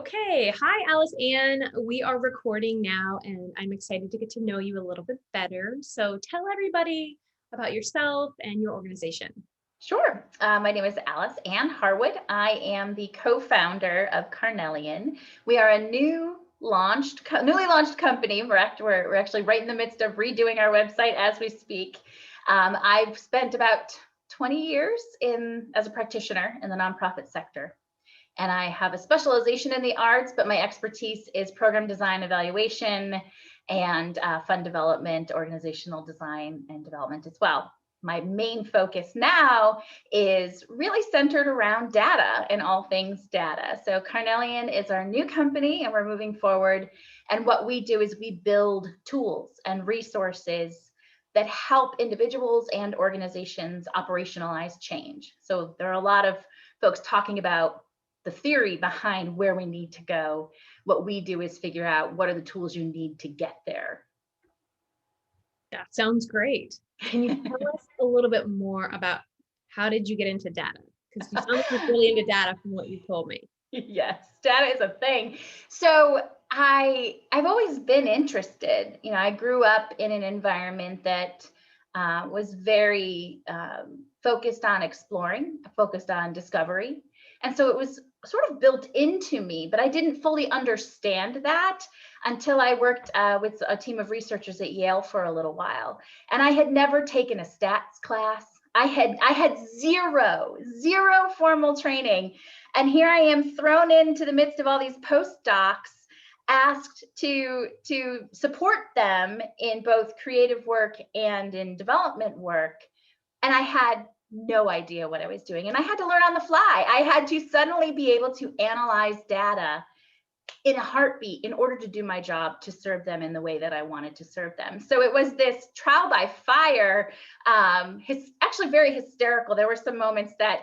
Okay, hi Alice Ann. We are recording now and I'm excited to get to know you a little bit better. So tell everybody about yourself and your organization. Sure. My name is Alice Ann Harwood. I am the co-founder of Carnelian. We are a newly launched company. We're actually right in the midst of redoing our website as we speak. I've spent about 20 years as a practitioner in the nonprofit sector. And I have a specialization in the arts, but my expertise is program design, evaluation, and fund development, organizational design and development as well. My main focus now is really centered around data and all things data. So Carnelian is our new company and we're moving forward. And what we do is we build tools and resources that help individuals and organizations operationalize change. So there are a lot of folks talking about the theory behind where we need to go. What we do is figure out what are the tools you need to get there. That sounds great. Can you tell us a little bit more about how did you get into data? Because you sound like you're really into data from what you told me. Yes, data is a thing. So I've always been interested. I grew up in an environment that was very focused on exploring, focused on discovery. And so it was sort of built into me, but I didn't fully understand that until I worked with a team of researchers at Yale for a little while. And I had never taken a stats class. I had zero formal training. And here I am thrown into the midst of all these postdocs, asked to support them in both creative work and in development work. And I had no idea what I was doing. And I had to learn on the fly. I had to suddenly be able to analyze data in a heartbeat in order to do my job to serve them in the way that I wanted to serve them. So it was this trial by fire, actually very hysterical. There were some moments that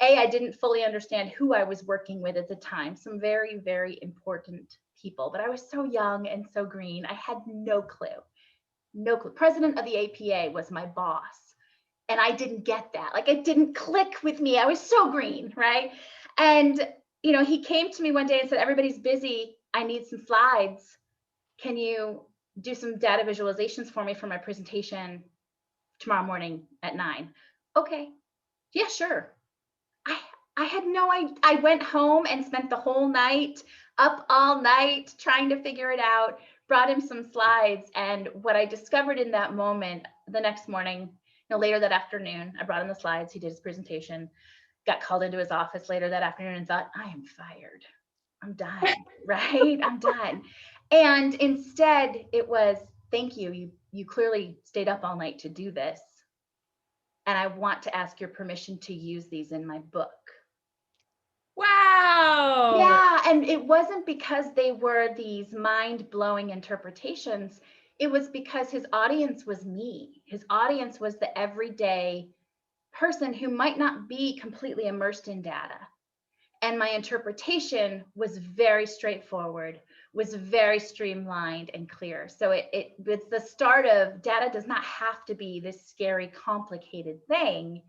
I didn't fully understand who I was working with at the time, some very, very important people, but I was so young and so green. I had no clue. President of the APA was my boss. And I didn't get that. Like it didn't click with me. I was so green, right? And he came to me one day and said, everybody's busy. I need some slides. Can you do some data visualizations for me for my presentation tomorrow morning at 9? Okay. Yeah, sure. I had no idea. I went home and spent the whole night up all night trying to figure it out, brought him some slides. And what I discovered in that moment, the next morning, later that afternoon, I brought him the slides. He did his presentation, got called into his office later that afternoon and thought, I am fired. I'm done, right? I'm done. And instead it was, thank you. You clearly stayed up all night to do this. And I want to ask your permission to use these in my book. Wow. Yeah, and it wasn't because they were these mind-blowing interpretations. It was because his audience was me. His audience was the everyday person who might not be completely immersed in data. And my interpretation was very straightforward, was very streamlined and clear. So it's the start of data does not have to be this scary, complicated thing.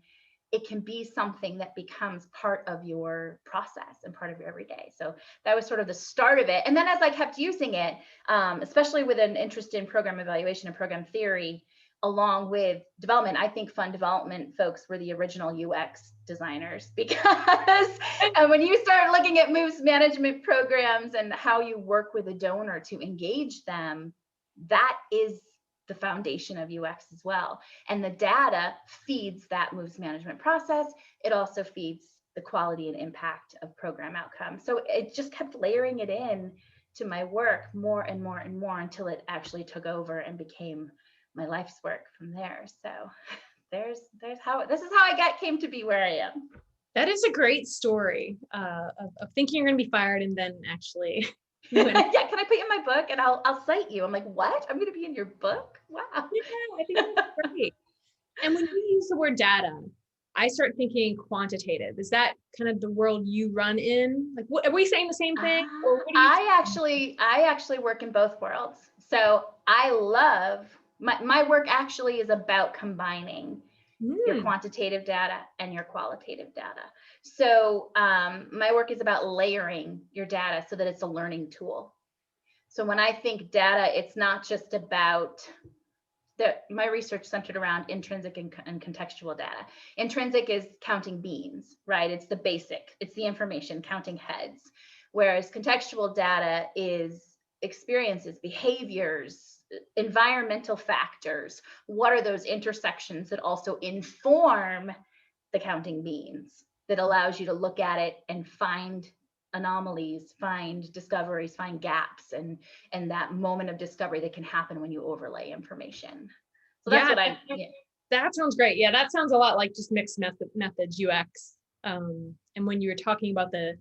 It can be something that becomes part of your process and part of your everyday. So that was sort of the start of it. And then as I kept using it, especially with an interest in program evaluation and program theory, along with development, I think fund development folks were the original UX designers because when you start looking at moves management programs and how you work with a donor to engage them, that is the foundation of UX as well. And the data feeds that moves management process. It also feeds the quality and impact of program outcomes. So it just kept layering it in to my work more and more and more until it actually took over and became my life's work from there. So this is how I came to be where I am. That is a great story of thinking you're going to be fired and then actually. Yeah, can I put you in my book and I'll cite you? I'm like, what? I'm going to be in your book? Wow. Yeah, I think that's great. And when you use the word data, I start thinking quantitative. Is that kind of the world you run in? Like, are we saying the same thing? Or what do you I actually work in both worlds. So I love my work actually is about combining your quantitative data and your qualitative data. So my work is about layering your data so that it's a learning tool. So when I think data, it's not just about my research centered around intrinsic and contextual data. Intrinsic is counting beans, right? It's the basic, it's the information, counting heads. Whereas contextual data is experiences, behaviors, environmental factors. What are those intersections that also inform the counting beans, that allows you to look at it and find anomalies, find discoveries, find gaps, and that moment of discovery that can happen when you overlay information. So that's what that sounds great. Yeah, that sounds a lot like just mixed methods UX. And when you were talking about the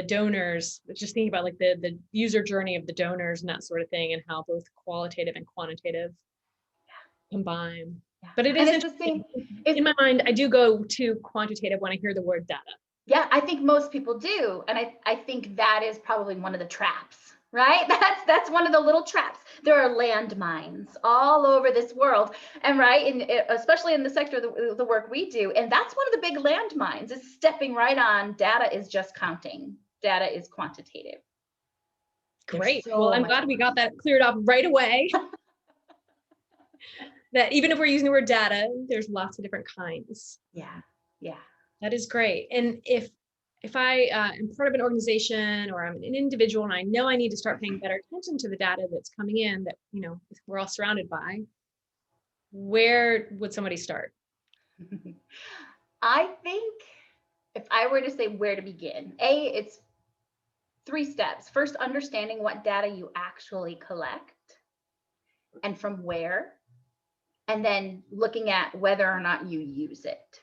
donors, just thinking about like the user journey of the donors and that sort of thing, and how both qualitative and quantitative combine. Yeah. But it is interesting. In my mind, I do go to quantitative when I hear the word data. Yeah, I think most people do. And I think that is probably one of the traps, right? That's one of the little traps. There are landmines all over this world, and especially in the sector of the work we do. And that's one of the big landmines, is stepping right on data is just counting. Data is quantitative. Great. Well, I'm glad we got that cleared up right away. That even if we're using the word data, there's lots of different kinds. Yeah. That is great. And if I am part of an organization, or I'm an individual, and I know I need to start paying better attention to the data that's coming in, that we're all surrounded by, where would somebody start? I think if I were to say where to begin, it's 3 steps. First, understanding what data you actually collect and from where, and then looking at whether or not you use it.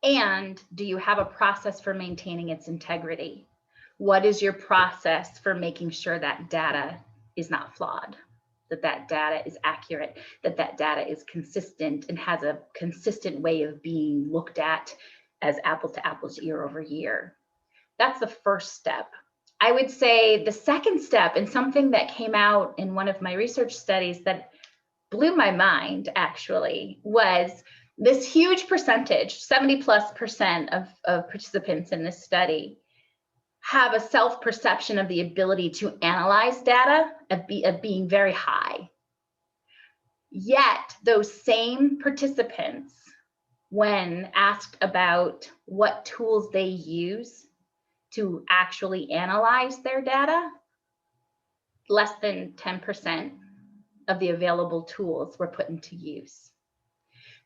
And do you have a process for maintaining its integrity? What is your process for making sure that data is not flawed, that data is accurate, that data is consistent and has a consistent way of being looked at as apples to apples, year over year? That's the first step. I would say the second step, and something that came out in one of my research studies that blew my mind actually, was this huge percentage, 70+% of participants in this study have a self-perception of the ability to analyze data of being very high. Yet those same participants, when asked about what tools they use to actually analyze their data, less than 10% of the available tools were put into use.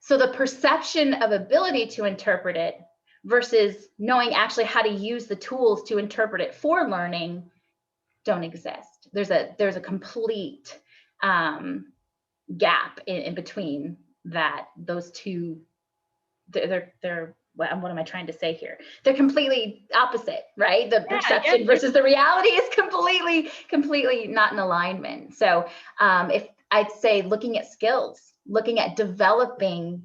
So the perception of ability to interpret it versus knowing actually how to use the tools to interpret it for learning don't exist. There's a complete gap in between those two. They're what am I trying to say here? They're completely opposite, right? The perception versus the reality is completely not in alignment. So if I'd say looking at skills, looking at developing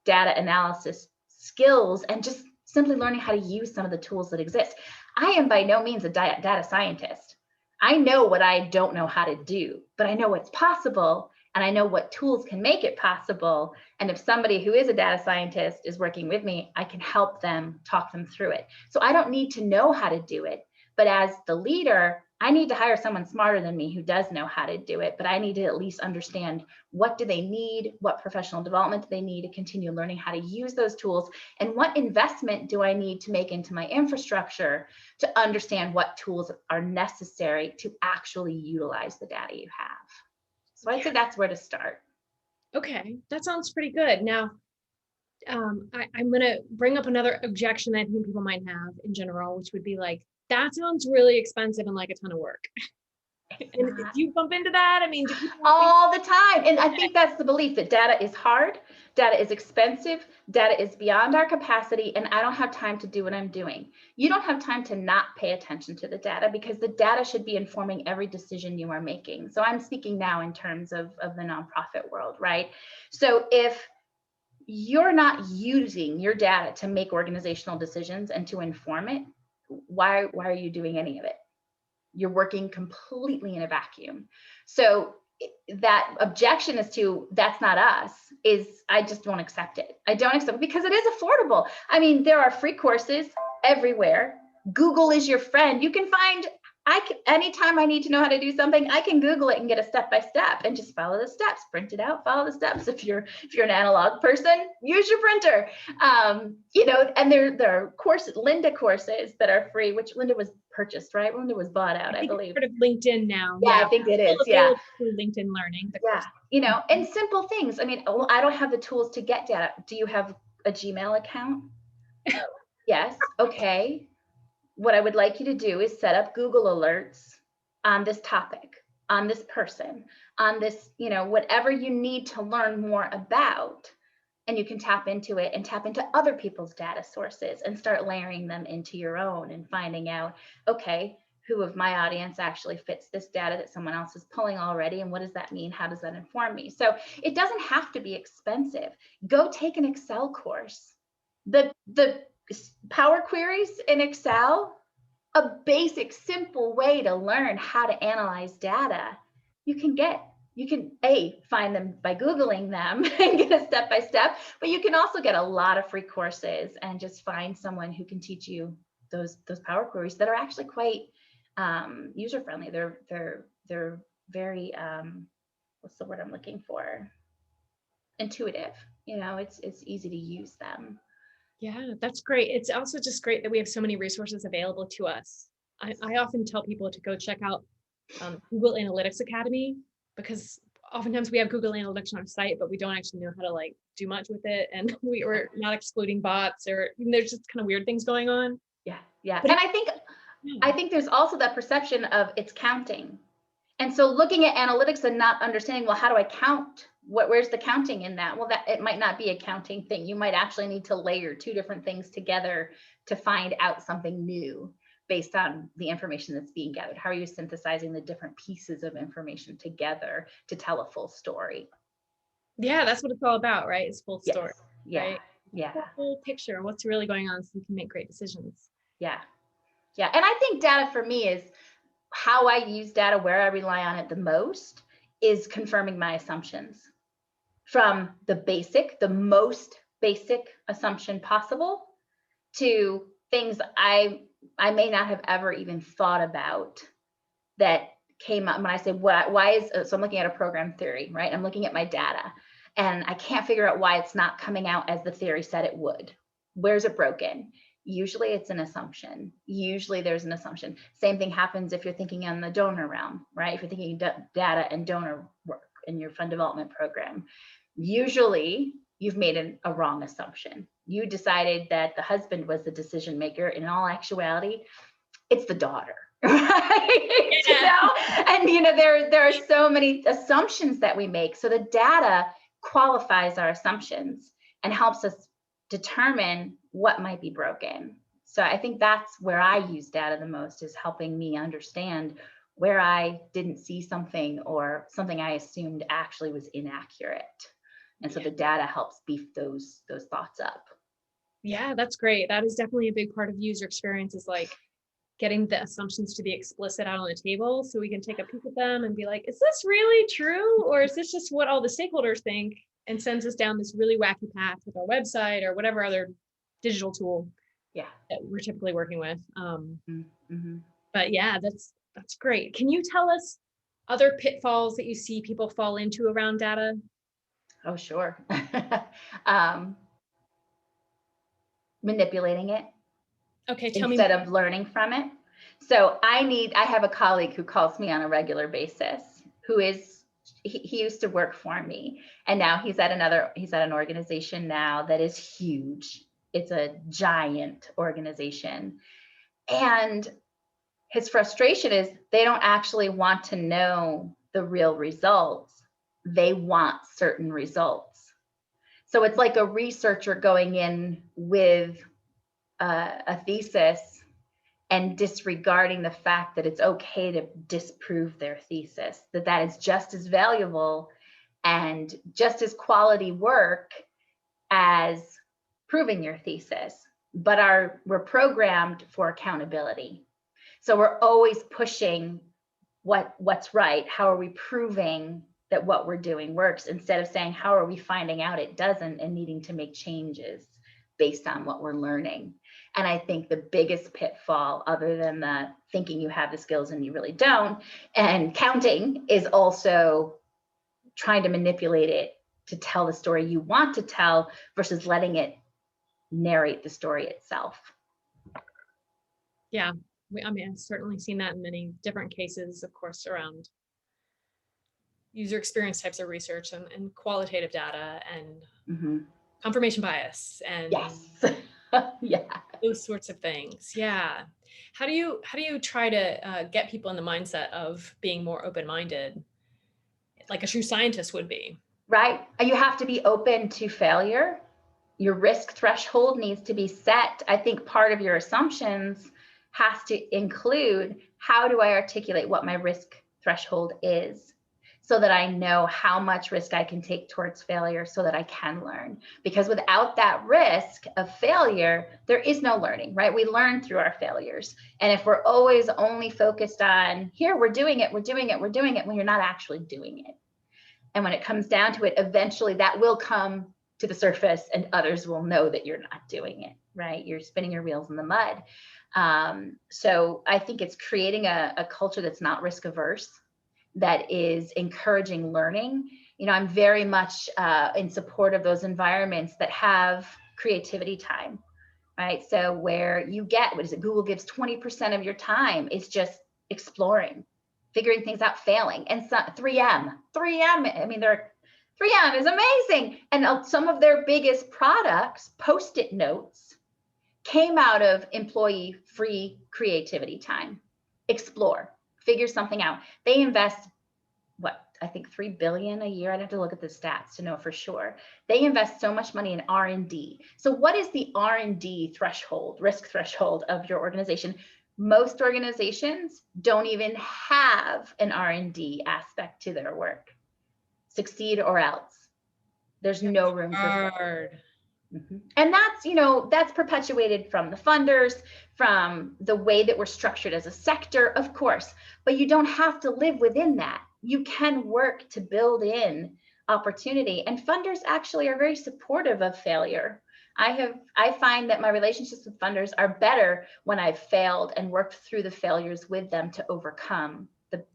data analysis skills, and just simply learning how to use some of the tools that exist. I am by no means a data scientist. I know what I don't know how to do, but I know what's possible, and I know what tools can make it possible. And if somebody who is a data scientist is working with me, I can help them, talk them through it. So I don't need to know how to do it, but as the leader, I need to hire someone smarter than me who does know how to do it, but I need to at least understand what do they need, what professional development do they need to continue learning how to use those tools, and what investment do I need to make into my infrastructure to understand what tools are necessary to actually utilize the data you have. So I'd say that's where to start. Okay, that sounds pretty good. Now, I'm going to bring up another objection that I think people might have in general, which would be like, that sounds really expensive and like a ton of work. And do you bump into that? I mean, all the time. And I think that's the belief that data is hard, data is expensive, data is beyond our capacity, and I don't have time to do what I'm doing. You don't have time to not pay attention to the data, because the data should be informing every decision you are making. So I'm speaking now in terms of the nonprofit world, right? So if you're not using your data to make organizational decisions and to inform it, why are you doing any of it? You're working completely in a vacuum. So that objection as to that's not us is I just don't accept it. I don't accept it because it is affordable. I mean, there are free courses everywhere. Google is your friend. You can find, anytime I need to know how to do something, I can Google it and get a step-by-step and just follow the steps, print it out, follow the steps. If you're an analog person, use your printer. You know, and there are courses, Linda courses that are free, which Linda was purchased, right? Linda was bought out, I believe. Part of LinkedIn now. Yeah, I think it is. Yeah. Through LinkedIn Learning. Yeah. You know, and simple things. I mean, I don't have the tools to get data. Do you have a Gmail account? Yes. Okay. What I would like you to do is set up Google alerts on this topic, on this person, on this, you know, whatever you need to learn more about. And you can tap into it and tap into other people's data sources and start layering them into your own and finding out, okay, who of my audience actually fits this data that someone else is pulling already? And what does that mean? How does that inform me? So it doesn't have to be expensive. Go take an Excel course. The Power Queries in Excel, a basic, simple way to learn how to analyze data. You can find them by Googling them and get a step-by-step, but you can also get a lot of free courses and just find someone who can teach you those Power Queries that are actually quite user-friendly. They're very, what's the word I'm looking for? Intuitive. You know, it's easy to use them. Yeah, that's great. It's also just great that we have so many resources available to us. I often tell people to go check out Google Analytics Academy, because oftentimes we have Google Analytics on our site, but we don't actually know how to like do much with it. And we're not excluding bots, or there's just kind of weird things going on. Yeah, yeah. But I think there's also that perception of it's counting. And so looking at analytics and not understanding, well, how do I count? Where's the counting in that? Well, that it might not be a counting thing. You might actually need to layer two different things together to find out something new based on the information that's being gathered. How are you synthesizing the different pieces of information together to tell a full story? Yeah, that's what it's all about, right? It's full story. Yeah, right? yeah. The whole picture, what's really going on, so you can make great decisions. Yeah, yeah. And I think data for me is how I use data, where I rely on it the most is confirming my assumptions. From the most basic assumption possible to things I may not have ever even thought about that came up when I say, why is, so I'm looking at a program theory, right? I'm looking at my data and I can't figure out why it's not coming out as the theory said it would. Where's it broken? Usually it's an assumption. Usually there's an assumption. Same thing happens if you're thinking in the donor realm, right? If you're thinking data and donor work in your fund development program, usually you've made a wrong assumption. You decided that the husband was the decision maker. In all actuality, it's the daughter, right? Yeah. You know? And you know, there are so many assumptions that we make. So the data qualifies our assumptions and helps us determine what might be broken. So I think that's where I use data the most, is helping me understand where I didn't see something or something I assumed actually was inaccurate. And so the data helps beef those thoughts up. Yeah, that's great. That is definitely a big part of user experience, is like getting the assumptions to be explicit out on the table so we can take a peek at them and be like, is this really true? Or is this just what all the stakeholders think, and sends us down this really wacky path with our website or whatever other digital tool that we're typically working with. But yeah, that's great. Can you tell us other pitfalls that you see people fall into around data? Oh, sure. Manipulating it. Okay, tell instead of learning from it. So I have a colleague who calls me on a regular basis, who is, he used to work for me, and now he's at an organization now that is huge. It's a giant organization. And his frustration is they don't actually want to know the real results. They want certain results. So it's like a researcher going in with a thesis and disregarding the fact that it's okay to disprove their thesis, that is just as valuable and just as quality work as proving your thesis. But we're programmed for accountability. So we're always pushing what's right? How are we proving that what we're doing works, instead of saying, how are we finding out it doesn't and needing to make changes based on what we're learning? And I think the biggest pitfall, other than the thinking you have the skills and you really don't, and counting, is also trying to manipulate it to tell the story you want to tell versus letting it narrate the story itself. Yeah, I mean, I've certainly seen that in many different cases, of course, around user experience types of research and qualitative data and confirmation bias and yes. Yeah, those sorts of things. Yeah. How do you try to get people in the mindset of being more open-minded, like a true scientist would be? right. You have to be open to failure. Your risk threshold needs to be set. I think part of your assumptions has to include, how do I articulate what my risk threshold is, so that I know how much risk I can take towards failure so that I can learn. Because without that risk of failure, there is no learning, right? We learn through our failures. And if we're always only focused on, here, we're doing it, when you're not actually doing it. And when it comes down to it, eventually that will come to the surface and others will know that you're not doing it, right? You're spinning your wheels in the mud. So I think it's creating a culture that's not risk averse, that is encouraging learning. You know, I'm very much in support of those environments that have creativity time, right? So where you get, what is it? Google gives 20% of your time is just exploring, figuring things out, failing. And so 3M, I mean, 3M is amazing. And some of their biggest products, Post-it notes, came out of employee free creativity time. Explore, figure something out. They invest, what, I think $3 billion a year. I'd have to look at the stats to know for sure. They invest so much money in R&D. So what is the R&D threshold, risk threshold of your organization? Most organizations don't even have an R&D aspect to their work. Succeed or else. There's no room for failure. And that's, you know, that's perpetuated from the funders, from the way that we're structured as a sector, of course, but you don't have to live within that. You can work to build in opportunity, and funders actually are very supportive of failure. I find that my relationships with funders are better when I've failed and worked through the failures with them to overcome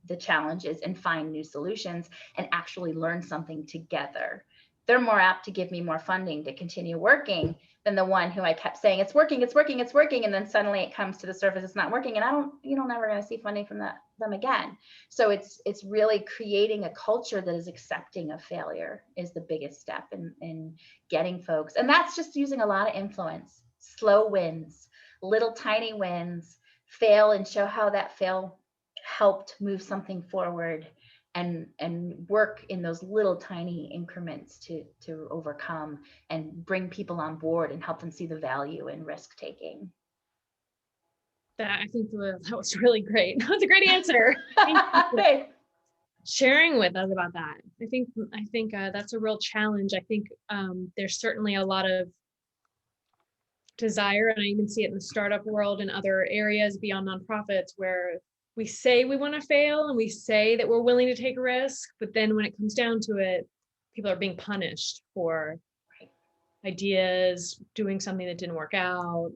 the challenges and find new solutions and actually learn something together. They're more apt to give me more funding to continue working than the one who I kept saying, it's working. And then suddenly it comes to the surface, it's not working. And you're never going to see funding from them again. So it's really creating a culture that is accepting of failure is the biggest step in getting folks. And that's just using a lot of influence, slow wins, little tiny wins, fail and show how that fail helped move something forward. And work in those little tiny increments to overcome and bring people on board and help them see the value in risk taking. I think that was really great. That was a great answer. Sharing with us about that. I think that's a real challenge. I think there's certainly a lot of desire, and I even see it in the startup world and other areas beyond nonprofits, where we say we want to fail and we say that we're willing to take a risk, but then when it comes down to it, people are being punished for ideas, doing something that didn't work out.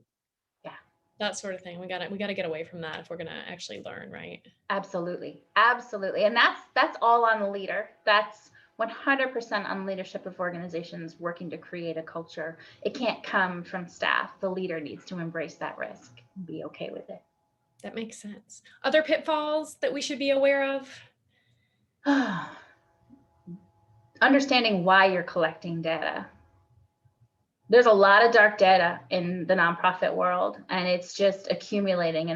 Yeah, that sort of thing. We gotta get away from that if we're gonna actually learn, right? Absolutely. And that's all on the leader. That's 100% on leadership of organizations working to create a culture. It can't come from staff. The leader needs to embrace that risk and be okay with it. That makes sense. Other pitfalls that we should be aware of? Understanding why you're collecting data. There's a lot of dark data in the nonprofit world, and it's just accumulating,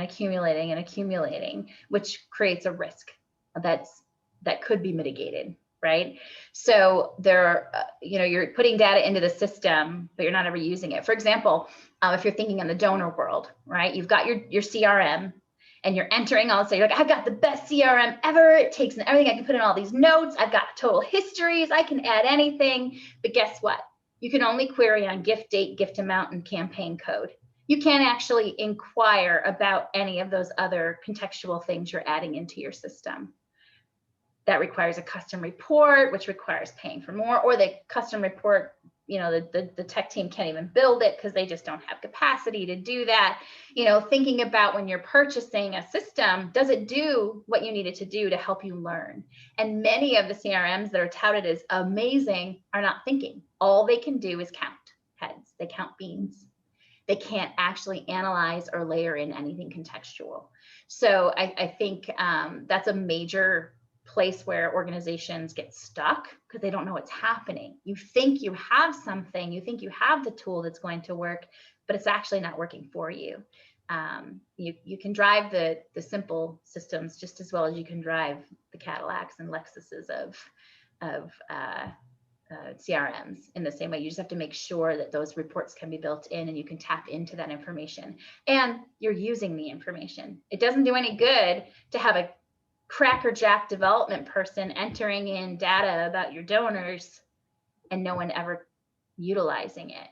which creates a risk that could be mitigated, right? So you're putting data into the system, but you're not ever using it. For example, if you're thinking in the donor world, right? You've got your CRM, and you're entering all, so you're like, I've got the best CRM ever. It takes in everything. I can put in all these notes. I've got total histories. I can add anything. But guess what? You can only query on gift date, gift amount, and campaign code. you can't actually inquire about any of those other contextual things you're adding into your system. That requires a custom report, which requires paying for more, or the custom report, the tech team can't even build it because they just don't have capacity to do that. Thinking about when you're purchasing a system, does it do what you need it to do to help you learn? And many of the CRMs that are touted as amazing are not thinking. All they can do is count heads, they count beans. They can't actually analyze or layer in anything contextual. So I think that's a major place where organizations get stuck because they don't know what's happening. You think you have something, you think you have the tool that's going to work, but it's actually not working for you. You can drive the simple systems just as well as you can drive the Cadillacs and Lexuses of CRMs in the same way. You just have to make sure that those reports can be built in and you can tap into that information and you're using the information. It doesn't do any good to have a crackerjack development person entering in data about your donors and no one ever utilizing it.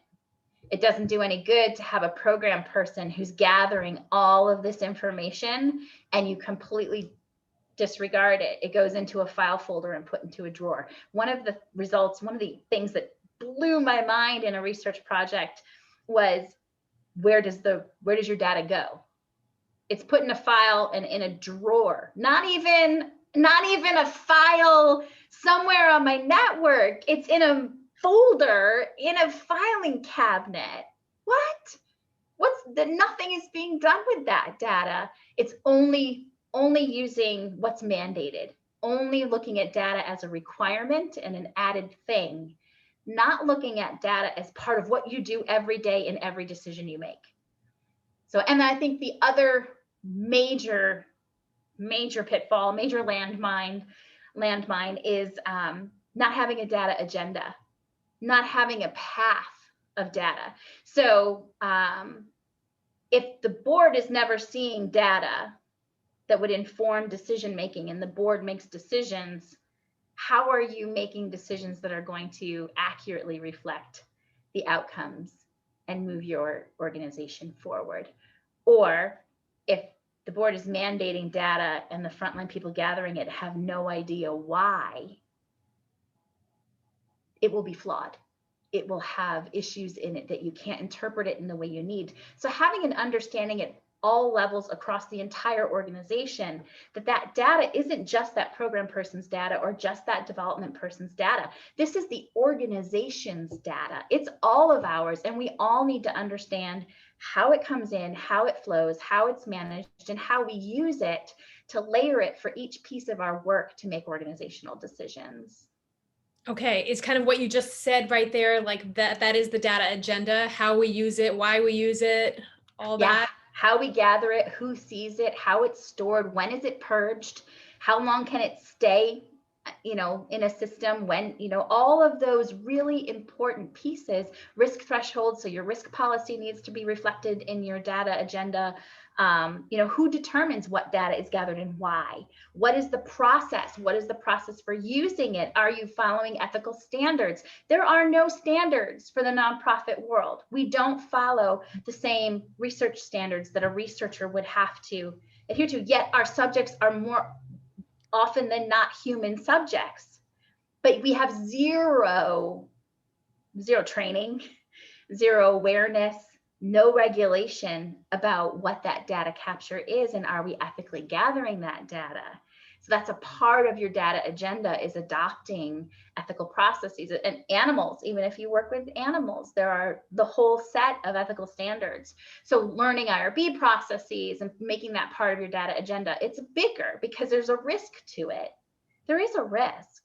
It doesn't do any good to have a program person who's gathering all of this information and you completely disregard it. It goes into a file folder and put into a drawer. One of the things that blew my mind in a research project was where does your data go? It's put in a file and in a drawer, not even a file somewhere on my network. It's in a folder in a filing cabinet. Nothing is being done with that data. It's only using what's mandated, only looking at data as a requirement and an added thing, not looking at data as part of what you do every day in every decision you make. So, and I think the other major pitfall, major landmine is not having a data agenda, not having a path of data. So if the board is never seeing data that would inform decision making and the board makes decisions, how are you making decisions that are going to accurately reflect the outcomes and move your organization forward? Or if the board is mandating data and the frontline people gathering it have no idea why, it will be flawed. It will have issues in it that you can't interpret it in the way you need. So having an understanding at all levels across the entire organization that data isn't just that program person's data or just that development person's data. This is the organization's data. It's all of ours, and we all need to understand how it comes in, how it flows, how it's managed, and how we use it to layer it for each piece of our work to make organizational decisions. Okay, it's kind of what you just said right there, like that is the data agenda, how we use it, why we use it, all that. How we gather it, who sees it, how it's stored, when is it purged, how long can it stay, in a system, when, all of those really important pieces, risk thresholds. So your risk policy needs to be reflected in your data agenda. Who determines what data is gathered and why? What is the process? What is the process for using it? Are you following ethical standards? There are no standards for the nonprofit world. We don't follow the same research standards that a researcher would have to adhere to, yet our subjects are more often than not human subjects. But we have zero training, zero awareness, no regulation about what that data capture is, and are we ethically gathering that data? So that's a part of your data agenda, is adopting ethical processes. And animals, even if you work with animals, there are the whole set of ethical standards. So learning IRB processes and making that part of your data agenda, it's bigger because there's a risk to it. There is a risk,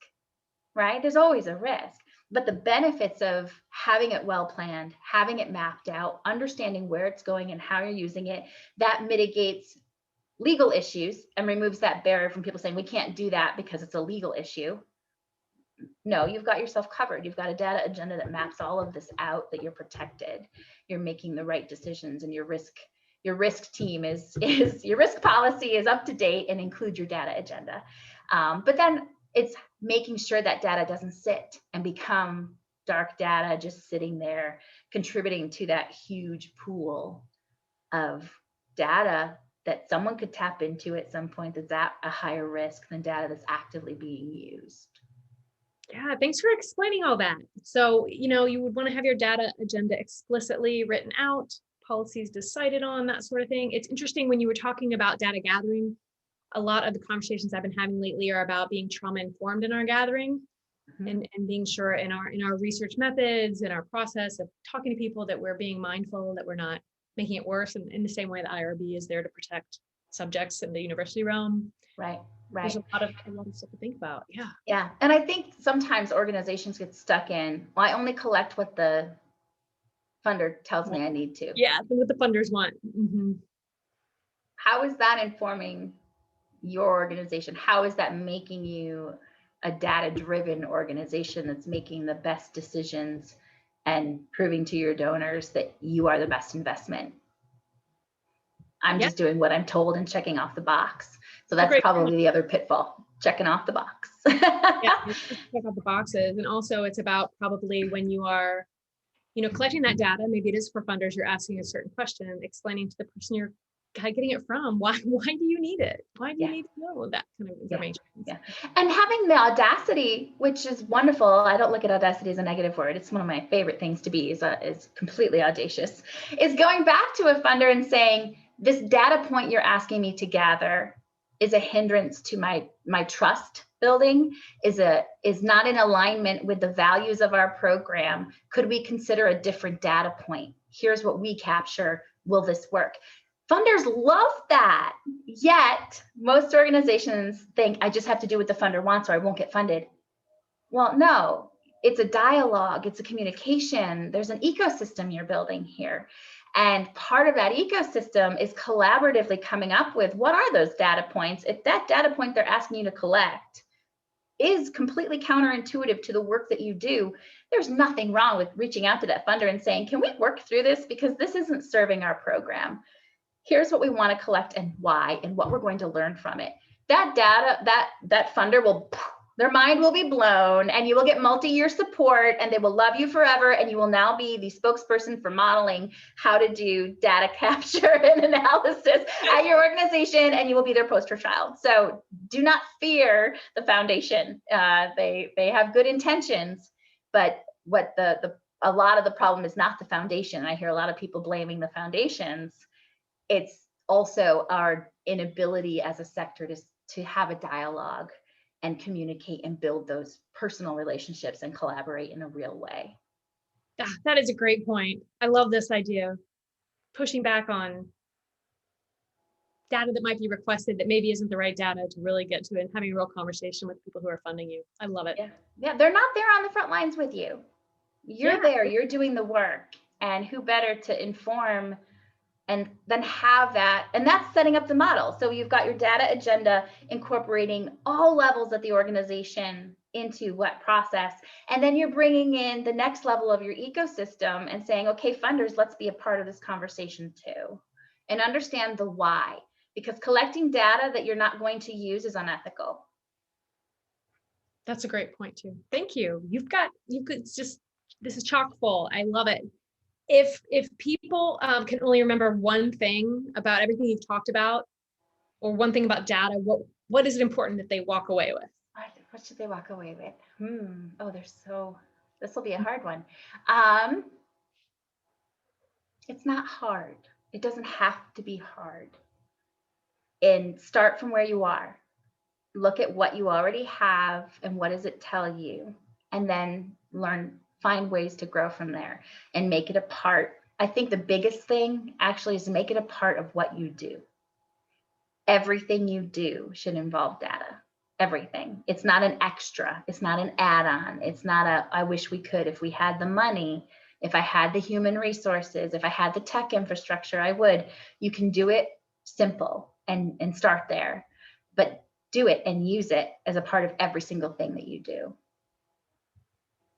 right? There's always a risk. But the benefits of having it well planned, having it mapped out, understanding where it's going and how you're using it, that mitigates legal issues and removes that barrier from people saying we can't do that because it's a legal issue. No, you've got yourself covered. You've got a data agenda that maps all of this out, that you're protected, you're making the right decisions, and your risk team is your risk policy is up to date and includes your data agenda. But then it's making sure that data doesn't sit and become dark data just sitting there contributing to that huge pool of data that someone could tap into at some point that's at a higher risk than data that's actively being used. Yeah, thanks for explaining all that. So, you would want to have your data agenda explicitly written out, policies decided on, that sort of thing. It's interesting when you were talking about data gathering, a lot of the conversations I've been having lately are about being trauma informed in our gathering, and being sure in our research methods, in our process of talking to people, that we're being mindful, that we're not making it worse. And in the same way that IRB is there to protect subjects in the university realm. Right. There's a lot of stuff to think about. Yeah. Yeah. And I think sometimes organizations get stuck in, well, I only collect what the funder tells me I need to. Yeah, what the funders want. Mm-hmm. How is that informing your organization? How is that making you a data-driven organization that's making the best decisions and proving to your donors that you are the best investment? I'm just doing what I'm told and checking off the box. So that's probably the other pitfall, checking off the box. Yeah, check out the boxes. And also it's about probably when you are, collecting that data, maybe it is for funders, you're asking a certain question, explaining to the person you're getting it from, why do you need it? Why do you need to know that kind of information? Yeah. And having the audacity, which is wonderful. I don't look at audacity as a negative word. It's one of my favorite things to be, is completely audacious, is going back to a funder and saying, this data point you're asking me to gather is a hindrance to my trust building, is not in alignment with the values of our program. Could we consider a different data point? Here's what we capture. Will this work? Funders love that. Yet most organizations think I just have to do what the funder wants or I won't get funded. Well, no, it's a dialogue, it's a communication. There's an ecosystem you're building here. And part of that ecosystem is collaboratively coming up with, what are those data points? If that data point they're asking you to collect is completely counterintuitive to the work that you do, there's nothing wrong with reaching out to that funder and saying, can we work through this? Because this isn't serving our program. Here's what we want to collect and why, and what we're going to learn from it. That data, that funder will, their mind will be blown, and you will get multi-year support, and they will love you forever. And you will now be the spokesperson for modeling how to do data capture and analysis at your organization, and you will be their poster child. So do not fear the foundation. They have good intentions, but what a lot of the problem is not the foundation. I hear a lot of people blaming the foundations. It's also our inability as a sector to have a dialogue and communicate and build those personal relationships and collaborate in a real way. That is a great point. I love this idea, pushing back on data that might be requested that maybe isn't the right data to really get to it, and having a real conversation with people who are funding you. I love it. Yeah, they're not there on the front lines with you. You're there, you're doing the work, and who better to inform and then have that, and that's setting up the model. So you've got your data agenda incorporating all levels of the organization into what process, and then you're bringing in the next level of your ecosystem and saying, okay, funders, let's be a part of this conversation too, and understand the why, because collecting data that you're not going to use is unethical. That's a great point too. Thank you. This is chock full. I love it. If people can only remember one thing about everything you've talked about, or one thing about data, what is it important that they walk away with? What should they walk away with? This will be a hard one. It's not hard. It doesn't have to be hard. And start from where you are. Look at what you already have and what does it tell you, and then find ways to grow from there and make it a part. I think the biggest thing actually is to make it a part of what you do. Everything you do should involve data. Everything. It's not an extra. It's not an add-on. It's not I wish we could. If we had the money, if I had the human resources, if I had the tech infrastructure, I would. You can do it simple and start there, but do it and use it as a part of every single thing that you do.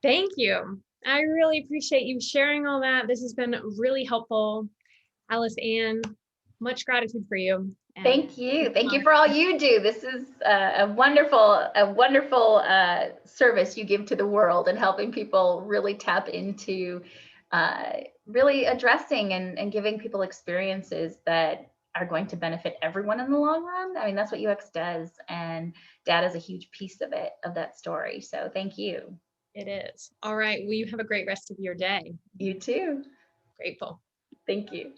Thank you. I really appreciate you sharing all that. This has been really helpful. Alice Ann, much gratitude for you. Thank you. Thank you for all you do. This is a wonderful service you give to the world, and helping people really tap into really addressing and giving people experiences that are going to benefit everyone in the long run. I mean, that's what UX does, and data is a huge piece of it, of that story. So thank you. It is. All right. Well, you have a great rest of your day. You too. Grateful. Thank you.